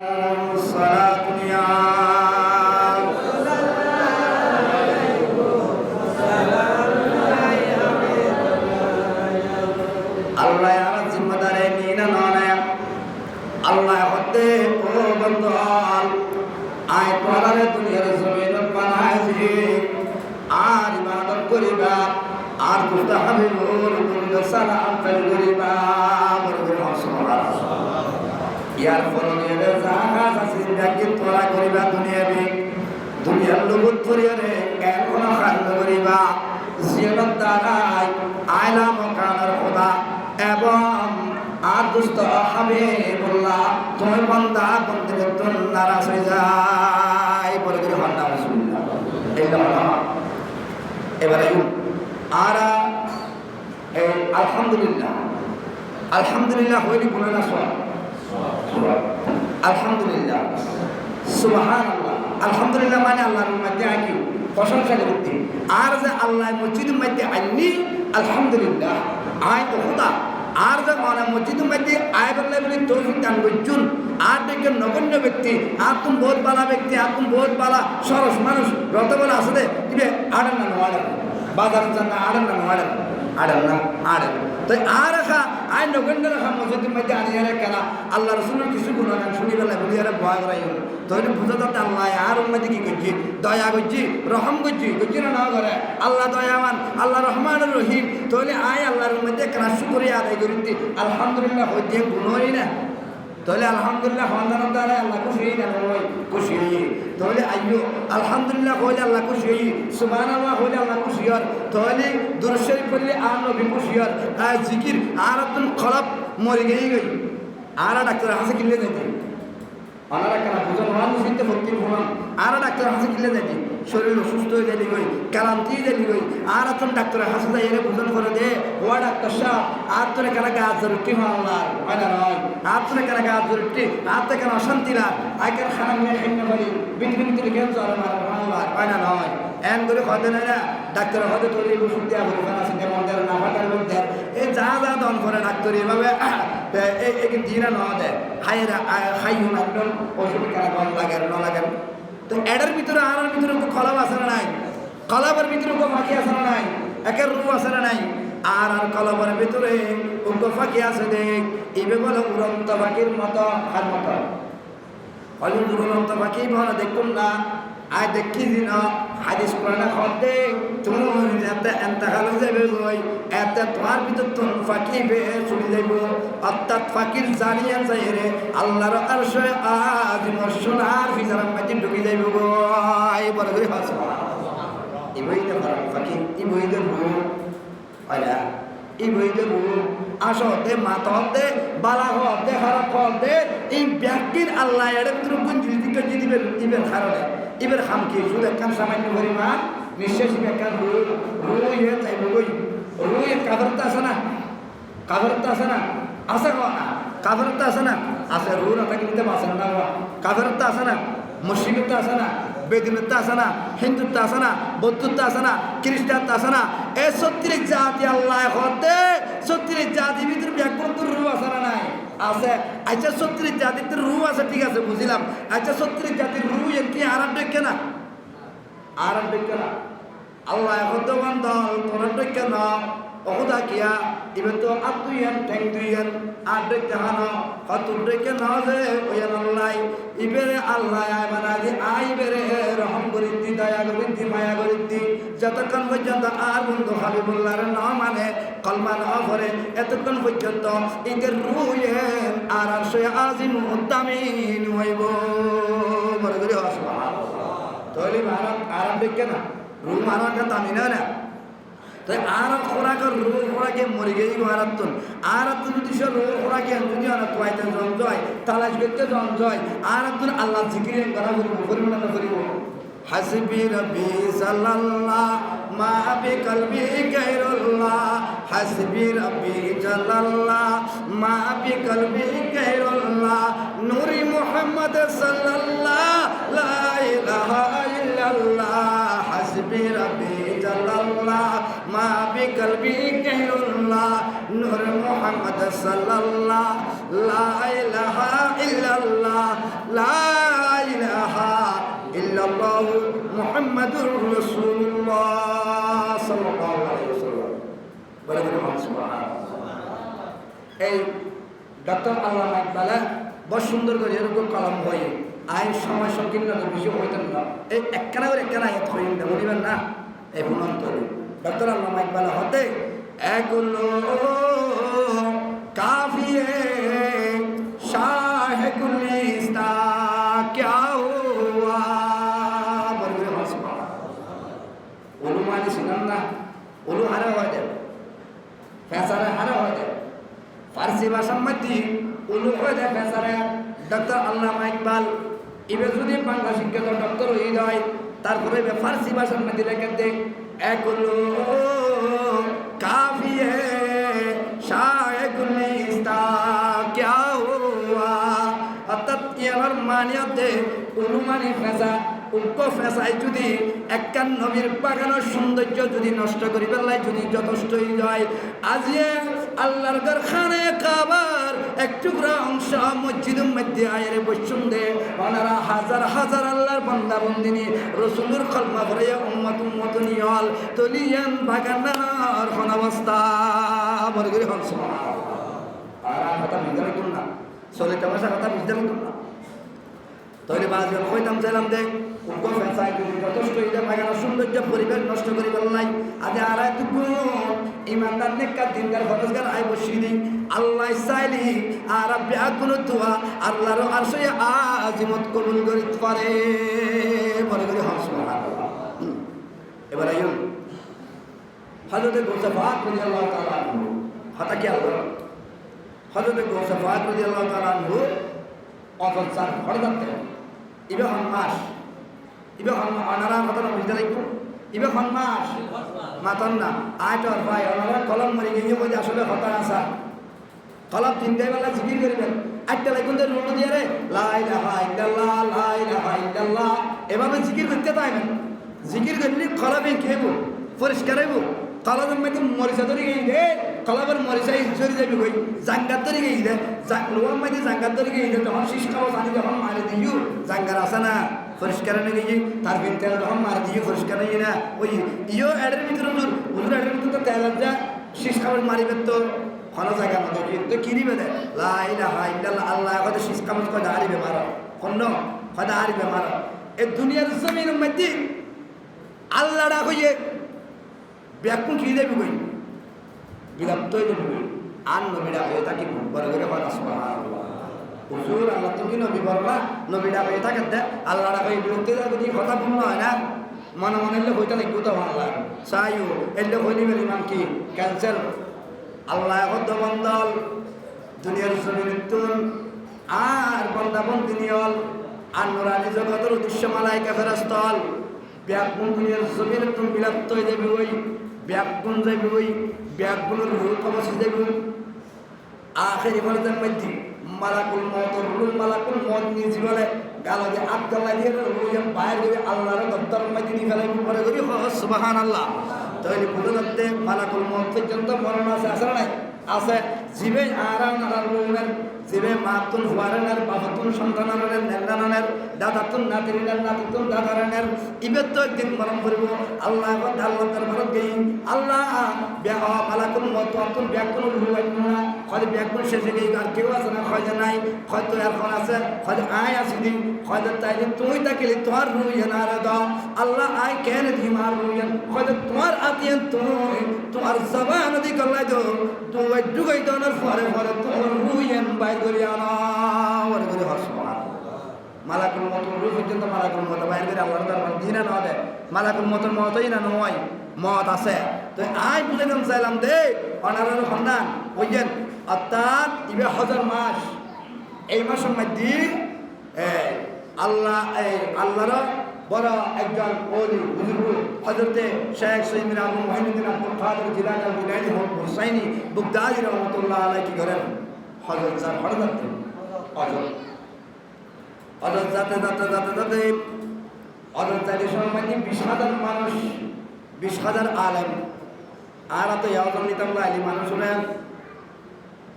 আল্লাহ আমার জিম্মাদারে নিয়ে না নয় আল্লাহ হতে ও বন্ধু আয় তোমার দুনিয়ার জমিন বানাইছি আর ইবাদত করিবা আর মুস্তাহাবিবুর দুনিয়া সালাম করিবা ইয়ার ফলে জাহাজ আছে যাকে তোরা করিবা দুনিয়ার লোক করিয়ারে এখন খান করিবা জিয়ারত দ্বারাই আয়লা মকানের খোদা এবং আর দুষ্ট হাবিবুল্লাহ তুমি বান্দা বন্দেদের জন্য নারাজ হয়ে যায় বলে করে হন্না রাসূলুল্লাহ এটা হলো এবারে আর আলহামদুলিল্লাহ হইলি বলে না সব আলহামদুলিল্লাহ সুবহানাল্লাহ আলহামদুলিল্লাহ মানে আল্লাহর মধ্যে আকি প্রশংসা করতে আর যে আল্লাহ মসজিদের মধ্যে আইনি আলহামদুলিল্লাহ আয় তো খোদা আর যে মানে মসজিদের মধ্যে আয় বললে বলে তৌফিক দান করছুন আর দেখে নগণ্য ব্যক্তি আর তুমি বহুত বালা ব্যক্তি আর তুমি বহুত বালা সরস মানুষ রত বলে আসলে দিবে আড়েন না আড়েন বাজারের জন্য আড়েন না আড়েন না আড়েন তো আর রাখা আয় নগণ্য রাখা মসজিদের মধ্যে আনিয়ে কেনা আল্লাহ রসুলের কিছু গুণগান শুনি বেলা বলি আর ভয় করাই হল তখন বুঝা যাতে আল্লাহ আর উন্নতি কি করছি দয়া করছি রহম করছি না করে আল্লাহ দয়ামান আল্লাহ রহমান রহিম তাহলে আয় আল্লাহর মধ্যে ক্রাশ করে আদায় করি আলহামদুলিল্লাহ হইতে গুণই না তাহলে আলহামদুলিল্লাহ সন্তানের দ্বারা আল্লাহ খুশি না খুশি তাহলে আইয়ো আলহামদুলিল্লাহ হইলে আল্লাহ খুশি সুবহানাল্লাহ হইলে আল্লাহ খুশি হর তাহলে দুরূদ শরীফ পড়লে আর নবী খুশি হর জিকির আর একদম খরাব মরে গই আর ডাক্তার হাসে কিনলে যেতে আনারা কেন বুঝন মানুষ কিন্তু ফকির ভুলাম আর ডাক্তার হাসে কিনলে যেতে শরীর অসুস্থ হয়ে যাবি গই কালান্তি যাবি গই আর এখন ডাক্তার হাসে যাই এনে বুঝন করে দে ও ডাক্তার সাহেব আর তোরে কেন গাছ রুটি মাল্লার হয় না নয় আর তোরে কেন গাছ রুটি আর তো কেন অশান্তি না আইকার খানা নিয়ে খাইতে পারি বিন করে কেন জ্বর মাল্লার হয় না নয় এন করে হতে না ডাক্তার হতে তোর এই ওষুধ দেওয়া বলে খানা সিদ্ধে মন্দের না ফাটার মধ্যে এই যা দন করে ডাক্তার এভাবে এই দিনা ন দেয় হাইরা খাইও না একদম ওষুধ কেন কম লাগে না লাগেন তো এটার ভিতরে আর ভিতরে কলাপ আছে না নাই কলাপের ভিতরে ফাঁকি আছে না নাই একের রূপ আছে না নাই আর কলাপের ভিতরে ফাঁকি আছে দেখ এইভাবে বলে উড়ন্ত পাখির মতো আর মতো উড়ন্ত পাখি বলে দেখুন না আয় দেখি দিন হাদিস কোরআনে খতে তুমি যাতে এন্তাকাল যাবে গই এতে তোমার ভিতর তোর ফাঁকি বেয়ে চলে যাইব অর্থাৎ ফাঁকির জানিয়ে যাই রে আল্লাহর আরশে আজিম সোনার ফিজারাম মাঝে ঢুকে যাইব গই বলে করে হাস এই বইতে ফাঁকি এই বইতে ভুল আলা এই বইতে ভুল আসতে মাততে বালা হতে খারাপ হতে এই ব্যক্তির আল্লাহ এর ভিতরে কোন জিনিসকে দিবেন কারণে এবার খাম কি শুধু একখান সামান্য পরিমাণ নিঃশ্বাস একখান রুই যাইব গই রুই কাদরতা আছে না আছে না কাদরতা আছে না আছে রু না থাকলে নিতে পারছে না কাদরতা আছে না মুসলিমত্ব আছে না বেদিনত্ব আছে না হিন্দুত্ব আছে না বৌদ্ধত্ব আছে না খ্রিস্টানত্ব আছে না এই 36 জাতি আল্লাহ হতে 36 জাতির ভিতরে ব্যাকরণ রু আছে না নাই আছে আচ্ছা 36 জাতির রু আছে ঠিক আছে বুঝলাম আচ্ছা 36 জাতির রু কি আরাম দেখে না আল্লাহ এখন তো বান্ধব তোরা দেখে না অহুদা কিয়া এবার তো আতুইয়ান ঠ্যাং দুইয়ান আর দেখতে হানো কত দেখে না যে ওয়ান আল্লাহ ইবেরে আল্লাহ মানে যে আইবেরে রহম করিতি দয়া করিতি মায়া করিতি যতক্ষণ পর্যন্ত আর বন্ধু হাবিবুল্লাহর না মানে কলমা না করে এতক্ষণ পর্যন্ত এদের রুহেন আর আরশে আজিম উদ্দামিন হইব বলে করে সুবহানাল্লাহ তাহলে ভারত আরাম দেখে না রুহ মানাটা দামি না তাই আর খোরাকের রোগ খোরাকে মরে গেই আরাত্তন আরাত্তন যদি সে রোগ খোরাকে যদি আনা তোয়াইতে জন জয় তালাশ করতে জন জয় আরাত্তন আল্লাহ জিকির করা করিব না করিব হাসবি রব্বি সাল্লাল্লাহ মা বিকলবি গায়রুল্লাহ হাসবি রব্বি জাল্লাল্লাহ মা বিকলবি গায়রুল্লাহ নূরি মুহাম্মদ সাল্লাল্লাহ লা ইলাহা ইল্লাল্লাহ হাসবি রব্বি জাল্লাল্লাহ মা বিকলবি গায়রুল্লাহ নূর মুহাম্মদ সাল্লাল্লাহ লা ইলাহা ইল্লাল্লাহ লা ইলাহা ইল্লাল্লাহু মুহাম্মাদুর রাসূলুল্লাহ সাল্লাল্লাহু আলাইহি ওয়াসাল্লাম। বলে সুবহানাল্লাহ। এই ডক্টর আল্লামা ইকবাল বড় সুন্দর করে এরকম কলম হয় আইন সময় সংকীর্ণ বেশি হইতেন না, এই একখানা করে একখানা আয়াত হইন না বলিবেন না এই বুনন্তরে ডক্টর আল্লামা ইকবাল হতে এগুলো কাফিয়ে শাহ গুলিস্তা क्या हुआ বলবে সুবহানাল্লাহ। ওলু মানে শুনেন না, ওলু হারা হয়ে যায়, ফেসারা হারা হয়ে যায়, ফার্সি ভাষার মধ্যে উলু হয়ে যায় ফেসারা। ডক্টর আল্লামা ইকবাল এবার যদি বাংলা শিক্ষিত ডক্টর হয়ে যায় তারপরে ফার্সি ভাষার মধ্যে লেখা দেয় এগুলো কাফিয়ে শায়ে গুলিস্তা क्या हुआ, অর্থাৎ ইয়ার মানে হতে উলু মানে ফেসা, উগ্র ফেসায় যদি একখান নবীর বাগানের সৌন্দর্য যদি নষ্ট করি পেলাই যদি যথেষ্ট হয়ে যায়, আজিয়ে আল্লাহর ঘর খানে কাবার এক টুকরা অংশ মসজিদের মধ্যে আয়ের বৈষ্ণব দে ওনারা হাজার হাজার আল্লাহর বান্দা বন্দিনী রসুলের কলমা করে উম্মত উম্মত নিয়ল তলিয়ান বাগানার কোন অবস্থা বলে করে হন সুবহানাল্লাহ। আর কথা বুঝতে পারলাম না, চলে তামাশা কথা বুঝতে পারলাম না, তাহলে বাজে কইতাম চাইলাম দেখ উগ্র ফেসায় যদি যথেষ্ট এটা বাগানের সৌন্দর্য পরিবেশ নষ্ট করে ফেললাই আজ আর একটু ইমানদার নেককার দিনদার ফরজগার আয় বসিয়ে দিই আল্লাহ চাইলি আর ব্যাগুলো দোয়া আল্লাহর আরশে আজিমত কবুল করিতে পারে মনে করি হন সুবহানাল্লাহ। এবার আইন হযরত গৌসফাত রাদিয়াল্লাহু তাআলা আনহু হতা কি আল্লাহ হযরত গৌসফাত রাদিয়াল্লাহু তাআলা আনহু অকল চার ঘর যাতে ইবে হন মাস ইবে হন অনারা কথা বুঝতে লাগবো ইবে হন মাস মাতন না আয়টর ভাই অনারা কলম মরে গিয়ে বলে আসলে হতা আসা কলম তিনটে বেলা জিকির করবেন একটা লাগুন দিয়ে রুমু দিয়ে রে লা ইলাহা ইল্লাল্লাহ লা ইলাহা ইল্লাল্লাহ এভাবে জিকির করতে পারবেন। জিকির করলে কলবে খেব পরিষ্কার হইব, কলবের মধ্যে মরিচা ধরে গিয়ে দে কলবের মরিচাই চলে যাবি কই জাঙ্গার ধরে গিয়ে দে লোয়ার মধ্যে জাঙ্গার ধরে গিয়ে দে তখন শীষ খাওয়া পানি যখন মারি দিও জাঙ্গার আসে না পরিষ্কার নিয়ে গিয়ে তার ভিতরে তেল যখন মারি দিয়ে পরিষ্কার নিয়ে না ওই ইও এডের ভিতরে হুজুর এডের ভিতরে তো তেল যা শীষ খাবার মারিবে তো কোনো জায়গা মতো কিন্তু কি দিবে দে লা ইলাহা ইল্লাল্লাহ আল্লাহ কত শীষ খাবার কত হারিবে মারো কোন কত হারিবে মারো এই দুনিয়ার জমিনের মধ্যে আল্লাহ ডাক হইয়ে ব্যাকুন কি দেবে কই বিরক্তই দেবে কই আর নবীরা হয়ে থাকি বড় করে বলা সুবহানাল্লাহ। হুজুর আল্লাহ তো কি নবী বলবা নবীরা হয়ে থাকে দে আল্লাহ ডাক হয়ে বিরক্তি যদি কথা বলনো হয় না মনে মনে এলে হইতে লাগবে তো আল্লাহ চাইও এলে হইনি ইমাম কি ক্যান্সেল আল্লাহ বদ্ধ বন্দল দুনিয়ার জমিনের তুন আর বন্দা বন্দি নিয়ল আর নুরানি জগতের উদ্দেশ্য মালাইকা ফেরেশতাল ব্যাগুন দুনিয়ার জমিনের তুন বিরক্ত হয়ে যাবে ওই ব্যাগুন যাবে ওই ব্যাগুনের রূপ অবশ্যই যাবে আখেরি মর্যাদার মধ্যে মালাকুল মওতের রূপ মালাকুল মওত নিয়ে জীবনে গালো যে আব্দুল্লাহ দিয়ে রুয়াম বাইরে যাবে আল্লাহর দপ্তরের মধ্যে নিয়ে ফেলাই পরে করি সুবহানাল্লাহ। তাহলে বুঝে যাচ্ছে মালাকুল মওত পর্যন্ত মরণ আছে আসলে নাই আছে জীবে আরাম আরামের জীবে মাতুন হুয়ারেনের বাবাতুন সন্তানের নেন্দানের দাদাতুন নাতিনের নাতিতুন দাদারেনের ইবেত তো একদিন মরণ করব আল্লাহ আল্লাহ দরবারে গই আল্লাহ বিয়া মালাকুল মওত অতুন ব্যাকুন রুয়াই না খালি ব্যাকুন শেষে গই আর কেউ আছে না খয় নাই হয়তো এখন আছে খয় আয় আছে দিন খয় তাইলে তুই তাকিলে তোমার রুইয়া না রে দাও আল্লাহ আয় কেন দিমার রুইয়া খয় তোমার আতিয়ান তুমি তোমার জবান দি কল্লাই দো তুই ডুগাই দনার পরে পরে তোমার রুইয়ান বাই করে আনা ওরে করে সুবহানাল্লাহ। মালাকুল মওত রূহ পর্যন্ত মালাকুল মওত বাইরে করে আল্লাহর দরবার দিনা না দে মালাকুল মওতের মওতই না নয় মওত আছে তো আই বুঝাইলাম চাইলাম দে অনারের সন্ধান বুঝছেন অর্থাৎ ইবে হাজার মাস এই মাসের মধ্যে আল্লাহর বড় একজন ওলি বুজুর্গ হযরতে শেখ সৈয়দ আবু মুহিউদ্দিন আব্দুল কাদের জিলানী আল জিলানী হুসাইনি বুগদাদি রাহমাতুল্লাহ আলাইহি কি করেন হযরত স্যার হযরত যাতে হযরত যাতে সময় 20,000 মানুষ 20,000 আলেম আর তো ইয়াওজন নিতাম আলী মানুষ হলেন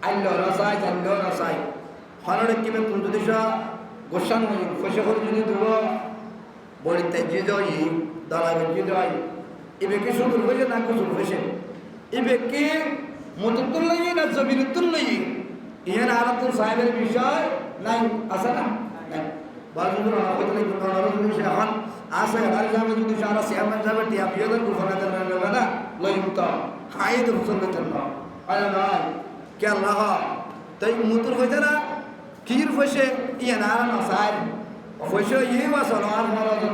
আইলো রসাই জানলো রসাই হনরে কিবে কোন যদি গোসান ফসে করে যদি দেব বড়িতে যে যাই দাঁড়াবে যে যাই এবে কি সুন্দর হয়েছে না কুসুর হয়েছে এবে কি মতুতুল নেই না জমিনুতুল নেই ইহার আরাতুল সাহেবের বিষয় নাই আছে না বাজুর না হইতে নাই কোন নরম সে হন আসে আর যাবে যদি সারা সিয়ামান যাবে টিয়া বিয়েদের কুফানাতে না না লইত খাই তো সুন্নতের না আরে না কে আল্লাহ তাই মুতুর হইতে না কির ফসে ইয়া না না সাহেব ফসে ইয়ে ওয়াসল আর মারাদ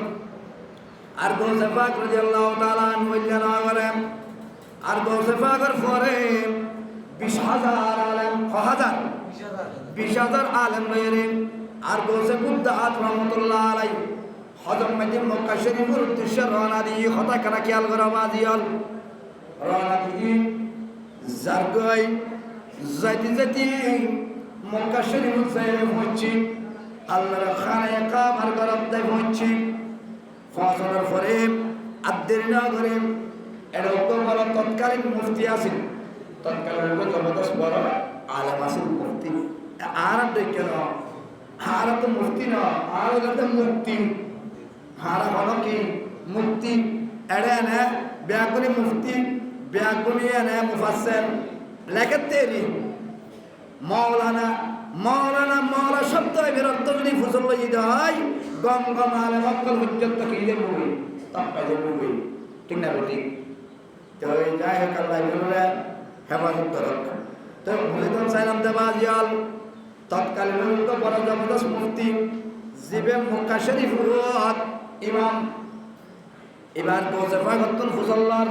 আর গৌসে পাক রাদিয়াল্লাহু তাআলা আনহু ইল্লানা করেন আর গৌসে পাকের পরে 20,000 আলেম 20,000 আলেম রয়েছেন আর গৌসে বুদ্দাত রহমাতুল্লাহ আলাইহি হযরত মক্কা শরীফের উদ্দেশ্যে রওনা দিয়ে কথা কানা খেয়াল করা বাজিয়াল রওনা দিয়ে জারগই যাইতে মক্কা শরীফ যায় পৌঁছি আল্লাহর খানায় কাবার গরবতে পৌঁছি ফজরের পরে আদ্দের না করে এর বড় তৎকালীন মুফতি আছেন তৎকালীন জবরদস্ত বড় আলেম আছেন মুফতি আর দেখে না আর তো মুফতি না আর তো মুক্তি হারা হলো কি মুক্তি এড়ে না ব্যাগুনি মুফতি ব্যাগুনি না মুফাসসির লেখতেরি মাওলানা মাওলা শব্দ এর অর্থ যদি ফুসল লই দেয় গম গম আলে মক্কল হুজ্জত কি যে বই তাপা যে বই ঠিক না ঠিক তো এই যাই হোক আল্লাহ বলে হেফাজত করক তো বুঝিতাম সালাম দেবাজিয়াল তৎকালীন তো বড় জবরদস্ত মুফতি জিবে মক্কা শরীফ ইমাম এবার গোসফা গতুন ফুসল্লার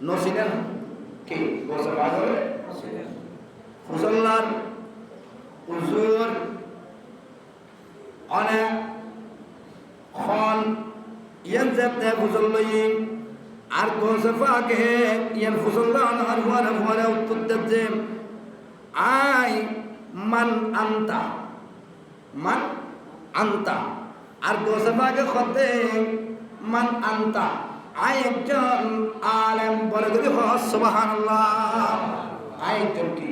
নসিনের কি গোসফা করে ফুসল্লার উজুর অনেক খন ইয়ান যেতে ফুসল্লই আর গোসফাকে ইয়ান ফুসল্লা আর হওয়ার উত্তর দেবে আই মান আন্তা আর গোসফাকে খতে মান আন্তা আই একজন আলেম বলে যদি সুবহানাল্লাহ আই একজন কি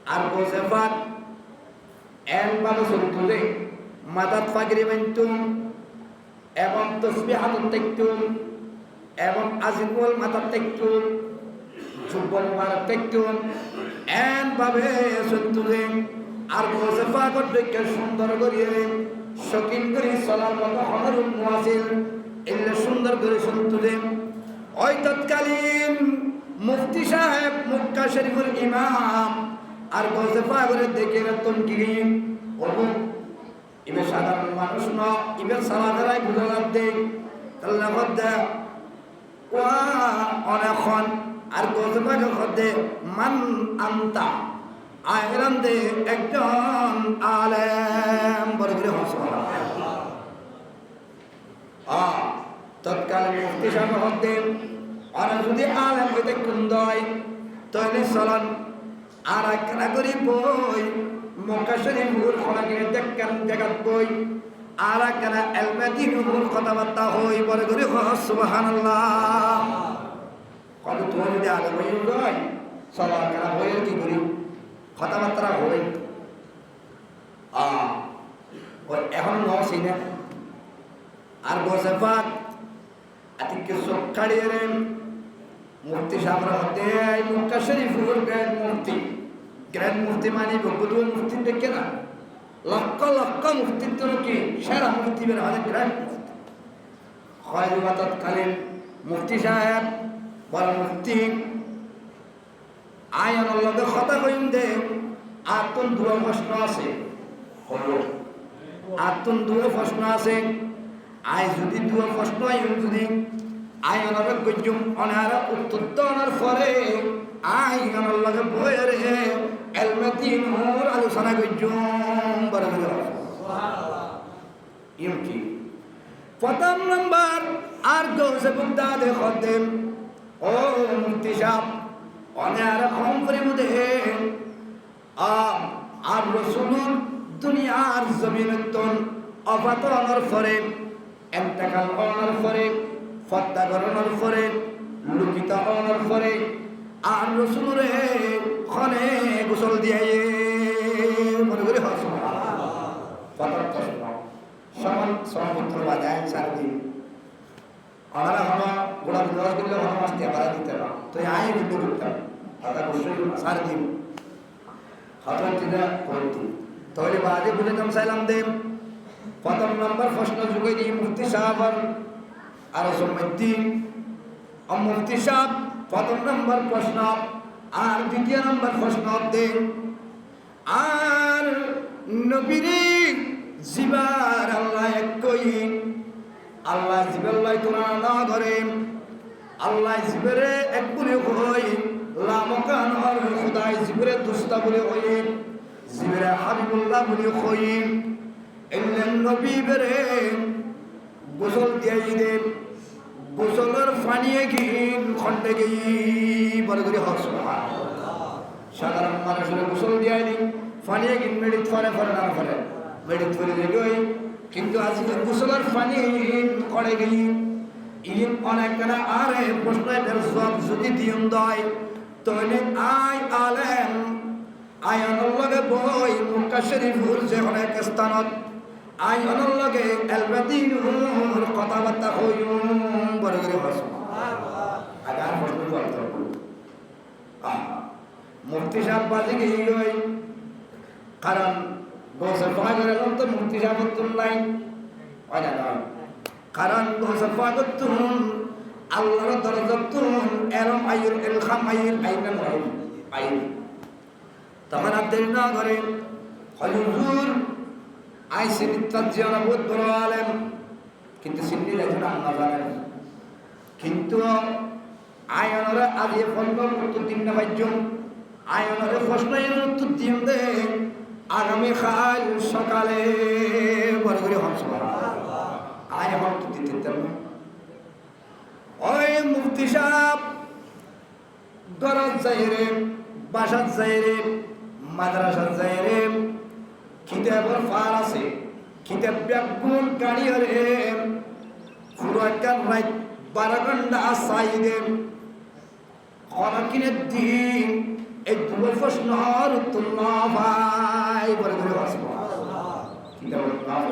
আর গোসফা এন বাবা সুরতুলে মাদাত ফাগরি বানতুম এবং তসবিহাত তাকতুম এবং আজিমুল মাদাত তাকতুম জুব্বল মাদাত তাকতুম এন বাবে সুরতুলে আর গোসফা গডকে সুন্দর করিয়ে শকিন করে সালাম মতো হনরুল মুয়াসিল এলে সুন্দর করে সুরতুলে ওই তৎকালীন মুফতি সাহেব মক্কা শরীফের ইমাম আর গোসফা করে দেখে রতন কি ওবু ইবে সাধারণ মানুষ না ইবে সালাদারাই বুঝালাম দেখ আল্লাহ খদ্দা ওয়া অনেকক্ষণ আর গোসফাকে খদ্দে মান আন্তা আয়রান দে একজন আলেম বলে করে হসলা তৎকালীন মুফতি সাহেব খদ্দে আর যদি আলেম হইতে কুন্দয় তাহলে চলন আর একখানা করি বই মক্কা শরীফের খোলাকে দেখেন জায়গাত বই আর একখানা এলমেদিনুর কথাবার্তা হই বলে করে সুবহানাল্লাহ কত তোমার যদি আলেম হয়ে যায় সবাই একখানা বইয়ের কি করি কথাবার্তা হই এখন নসি না আর গোসফাত আতিকে চোখ কাড়িয়ে মুফতি সাহেবরা হতে মক্কা শরীফের গ্র্যান্ড মুফতি মানে বগুদু মুফতি দেখে না লক্ষ লক্ষ মুফতির তো কি সেরা মুফতি বের হয় গ্র্যান্ড মুফতি হয় তৎকালীন মুফতি সাহেব বড় মুফতি আয়নের লগে কথা কইন দে আতুন দুটো প্রশ্ন আছে আতুন দুটো প্রশ্ন আছে আই যদি দুটো প্রশ্ন আই যদি আয়নের গজ্জুম অনার উত্তর দেওয়ার পরে আয়নের লগে বইয়ের এলমেদিনুর আলোচনা গজ্জুম বড় সুবহানাল্লাহ ইউকি প্রথম নাম্বার আর গৌসে বুদ্ধা দেখতেন ও মুফতি সাহেব অনার কম করে মধ্যে আর রসুল দুনিয়ার জমিনতন অপাতনের পরে এন্তেকাল হওয়ার পরে ফত্তা করানোর পরে লুকিত হওয়ার পরে আর রসুল রে খনে গোসল দিয়ে মনে করি হস সমান সমপুত্র বাজায় সারাদিন ওনারা হলো গোড়া দশ করলে হলো মাস্তে বাড়া দিতে না তো আয় কিন্তু করতাম আদা বসে সারাদিন হাতার চিন্তা করতি তাহলে বাজে বুঝেতাম চাইলাম দেব প্রথম নম্বর প্রশ্ন যুগে দিয়ে মুফতি সাহেব আর সম্মতি মুফতি সাহেব প্রথম নম্বর প্রশ্ন আর দ্বিতীয় নম্বর প্রশ্ন দেন আর নবীরে জিবার আল্লাহ একই আল্লাহ জিবাল্লাহ তোরা না ধরে আল্লাহ জিবরে এক বলে হই লামকান আর খুদাই জিবরে দুস্তা বলে হই জিবরে হাবিবুল্লাহ বলে হই এলেন নবী বেরে গোসল দিয়ে দেন গোসলের ফানিয়ে গিন খন্ডে গিয়ে বলে করে হস সাধারণ মানুষের গোসল দিয়ে দিন ফানিয়ে গিন মেডিট ফরে ফরে না ফরে মেডিট ফরে দিয়ে কিন্তু আজকে গোসলের ফানি করে গিয়ে ইন অনেক আরে প্রশ্ন জবাব যদি দিন দেয় তাহলে আই আলেম আয়নের লগে বই মক্কা শরীফুর যে অনেক স্থানত আয়নের লগে এলবাদিনুর কথাবার্তা হইম বলে করে হস আগার প্রশ্ন করতে মুফতি সাহেব বাজে গিয়ে কারণ গোসল পাক করে তো মুফতি সাহেব তো নাই হয় না কারণ গোসল পাক তো আল্লাহর দরজাতুন এরম আইর ইলখাম আইর আইনা নয় আইর তখন আর দেরি না করে হুজুর আইসিন তাজিয়ানা বহুত বড় আলেম কিন্তু সিন্নি লেখা না জানেন কিন্তু আয়নরা আজ ফন্ড উত্তর দিন না পাইজম আয়নরে প্রশ্নের উত্তর দিন দে আগামী কাল সকালে বড় করে হস আয় হল তো দিতে ওই মুফতি সাহেব গরজ যাইরে বাসাত যাইরে মাদ্রাসাত যাইরে কিতাবের ফার আছে কিতাব ব্যাগুন গাড়ি হরে পুরো একটা রাত 12 ঘন্টা সাইদে খরাকিনের দিন এই দুটো প্রশ্নের উত্তর না ভাই বলে করে আসবো কিতাবের নাম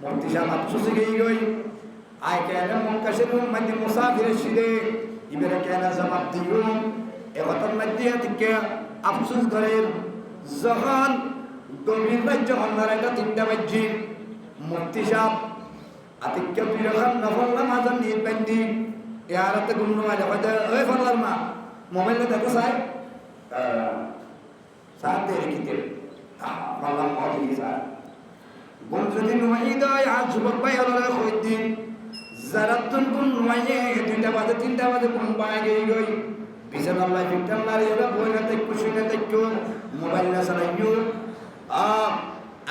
মুফতি সাহেব আফসোসে গই আয় কেন মক্কা শরীফ মধ্যে মুসাফির ছিলে ইবেরে কেন জবাব দিও এ কথার মধ্যে থেকে আফসোস করে যখন গভীর রাত যখন নারায়ণটা 3টা বাজে মুফতি সাহেব আতিক্য বিরখান নফল নামাজ নিয়ে বান্ধি ইয়ারাতে গুণ মাঝে হয়তো ওই ফলার মা মোবাইলে দেখো চাই সাথ দিয়ে রেখিতে বললাম অধিক স্যার গুণ যদি নয় দেয় আর যুবক ভাই হলো কই দিন যারা তুন গুণ নয় 2টা বাজে 3টা বাজে গুণ পায় গই বিছানা আল্লাহ ফিটাল না রে বই না তাই খুশি না তাই কেউ মোবাইল না চালাইও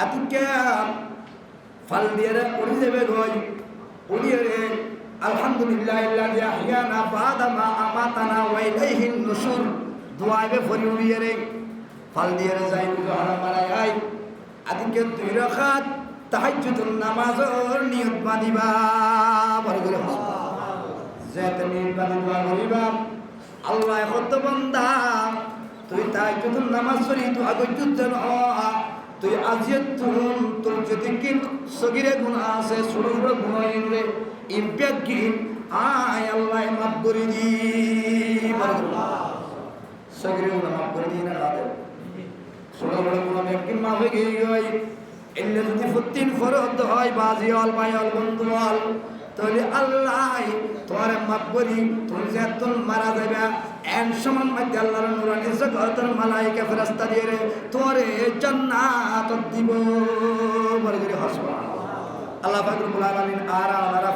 আতিক্য ফাল দিয়ে পড়ে যাবে গই পড়িয়ে রে আলহামদুলিল্লাহ ইল্লাযী আহইয়ানা বা'দা মা আমাতানা ওয়া ইলাইহিন নুশুর দুআবে ফরিউড়িয়ে রে ফাল দিয়ে যাই দুহারা মারাই আই আদিকে 2 রাকাত তাহাজ্জুদুন নামাজের নিয়ত বাঁধিবা বলে করে যে তুমি বাঁধিবা বলিবা আল্লাহ কত বান্দা তুই তাহাজ্জুদুন নামাজ পড়ি তো আগজ্জুদ জান তুই আজিয়ত তোর যদি কি সগিরে গুনাহ আছে ছোট ছোট গুনাহ ইনরে ইমপ্যাগিন আয় আল্লাহ মাফ করে দি সগিরে গুনাহ মাফ করে দি না দাদা ছোট ছোট গুনাহ একদিন মাফ হয়ে গই এলে যদি ফুতিন ফরদ হয় বাজি আল মায়াল বন্ধুয়াল তাহলে আল্লাহ তোরে মাফ করি তুই যতন মারা যাবে এন সমান মধ্যে আল্লাহর নূরানি জগতের মালায়েকা ফেরেশতা দিয়ে রে তোরে জান্নাত দিব বলে করে হাসবা আল্লাহ পাক রব্বুল আলামিন আর আনারা